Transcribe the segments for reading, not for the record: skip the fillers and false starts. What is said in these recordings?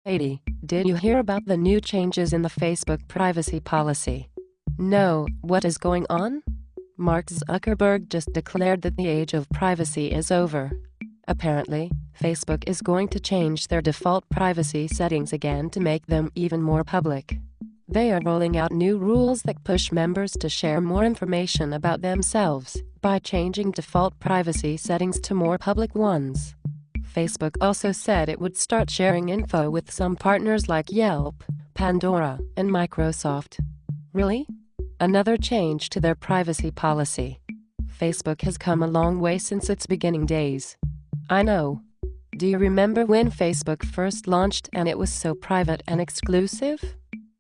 Katie, did you hear about the new changes in the Facebook privacy policy? No, what is going on? Mark Zuckerberg just declared that the age of privacy is over. Apparently, Facebook is going to change their default privacy settings again to make them even more public. They are rolling out new rules that push members to share more information about themselves by changing default privacy settings to more public ones. Facebook also said it would start sharing info with some partners like Yelp, Pandora, and Microsoft. Really? Another change to their privacy policy. Facebook has come a long way since its beginning days. I know. Do you remember when Facebook first launched and it was so private and exclusive?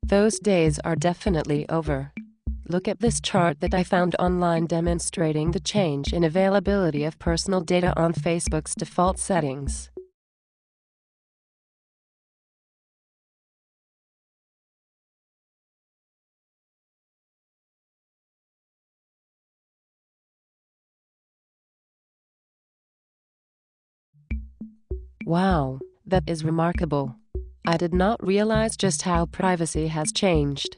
Those days are definitely over. Look at this chart that I found online demonstrating the change in availability of personal data on Facebook's default settings. Wow, that is remarkable. I did not realize just how privacy has changed.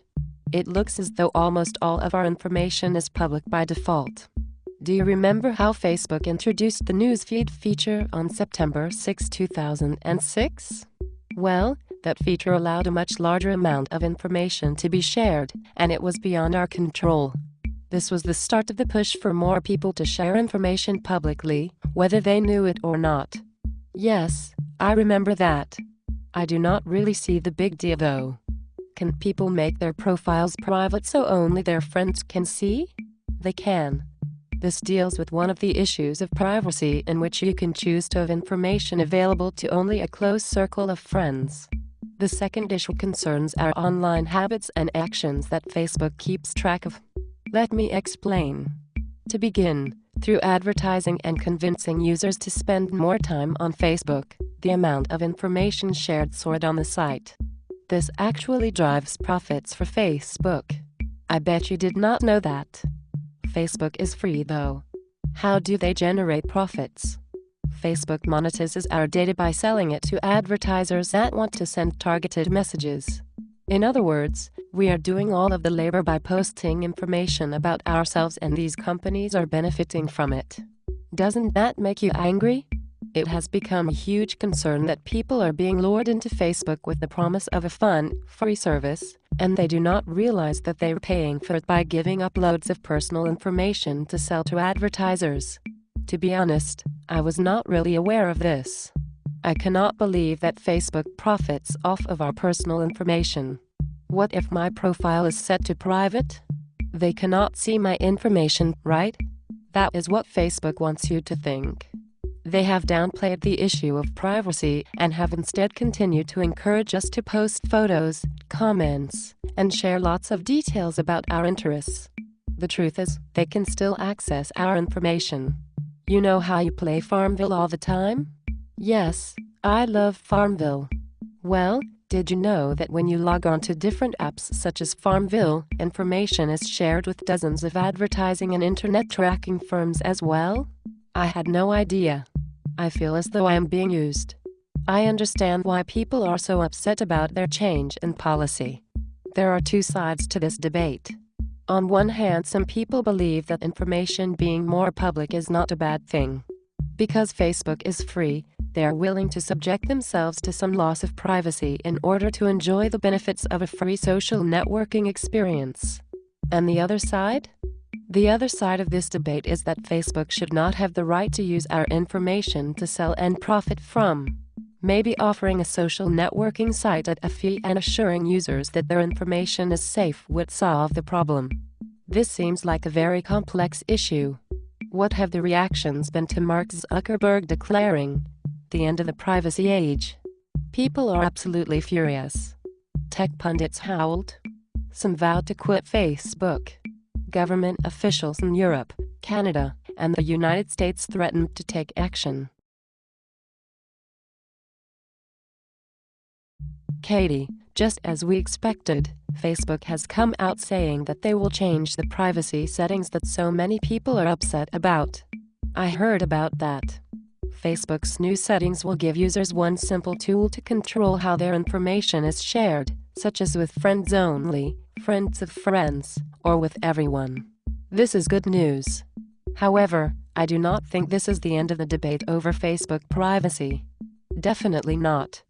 It looks as though almost all of our information is public by default. Do you remember how Facebook introduced the newsfeed feature on September 6, 2006? Well, that feature allowed a much larger amount of information to be shared, and it was beyond our control. This was the start of the push for more people to share information publicly, whether they knew it or not. Yes, I remember that. I do not really see the big deal though. Can people make their profiles private so only their friends can see? They can. This deals with one of the issues of privacy in which you can choose to have information available to only a close circle of friends. The second issue concerns our online habits and actions that Facebook keeps track of. Let me explain. To begin, through advertising and convincing users to spend more time on Facebook, the amount of information shared soared on the site. This actually drives profits for Facebook. I bet you did not know that. Facebook is free though. How do they generate profits? Facebook monetizes our data by selling it to advertisers that want to send targeted messages. In other words, we are doing all of the labor by posting information about ourselves and these companies are benefiting from it. Doesn't that make you angry? It has become a huge concern that people are being lured into Facebook with the promise of a fun, free service, and they do not realize that they are paying for it by giving up loads of personal information to sell to advertisers. To be honest, I was not really aware of this. I cannot believe that Facebook profits off of our personal information. What if my profile is set to private? They cannot see my information, right? That is what Facebook wants you to think. They have downplayed the issue of privacy and have instead continued to encourage us to post photos, comments, and share lots of details about our interests. The truth is, they can still access our information. You know how you play Farmville all the time? Yes, I love Farmville. Well, did you know that when you log on to different apps such as Farmville, information is shared with dozens of advertising and internet tracking firms as well? I had no idea. I feel as though I am being used. I understand why people are so upset about their change in policy. There are two sides to this debate. On one hand, some people believe that information being more public is not a bad thing. Because Facebook is free, they are willing to subject themselves to some loss of privacy in order to enjoy the benefits of a free social networking experience. And the other side? The other side of this debate is that Facebook should not have the right to use our information to sell and profit from. Maybe offering a social networking site at a fee and assuring users that their information is safe would solve the problem. This seems like a very complex issue. What have the reactions been to Mark Zuckerberg declaring the end of the privacy age? People are absolutely furious. Tech pundits howled. Some vowed to quit Facebook. Government officials in Europe, Canada, and the United States threatened to take action. Katie, just as we expected, Facebook has come out saying that they will change the privacy settings that so many people are upset about. I heard about that. Facebook's new settings will give users one simple tool to control how their information is shared, such as with friends only, friends of friends, or with everyone. This is good news. However, I do not think this is the end of the debate over Facebook privacy. Definitely not.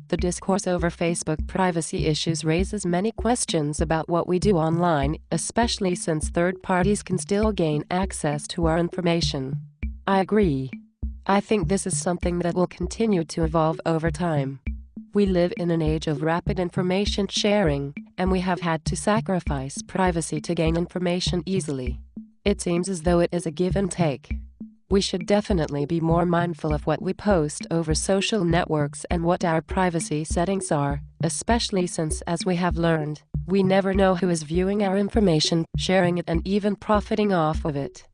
The discourse over Facebook privacy issues raises many questions about what we do online, especially since third parties can still gain access to our information. I agree. I think this is something that will continue to evolve over time. We live in an age of rapid information sharing, and we have had to sacrifice privacy to gain information easily. It seems as though it is a give and take. We should definitely be more mindful of what we post over social networks and what our privacy settings are, especially since, as we have learned, we never know who is viewing our information, sharing it, and even profiting off of it.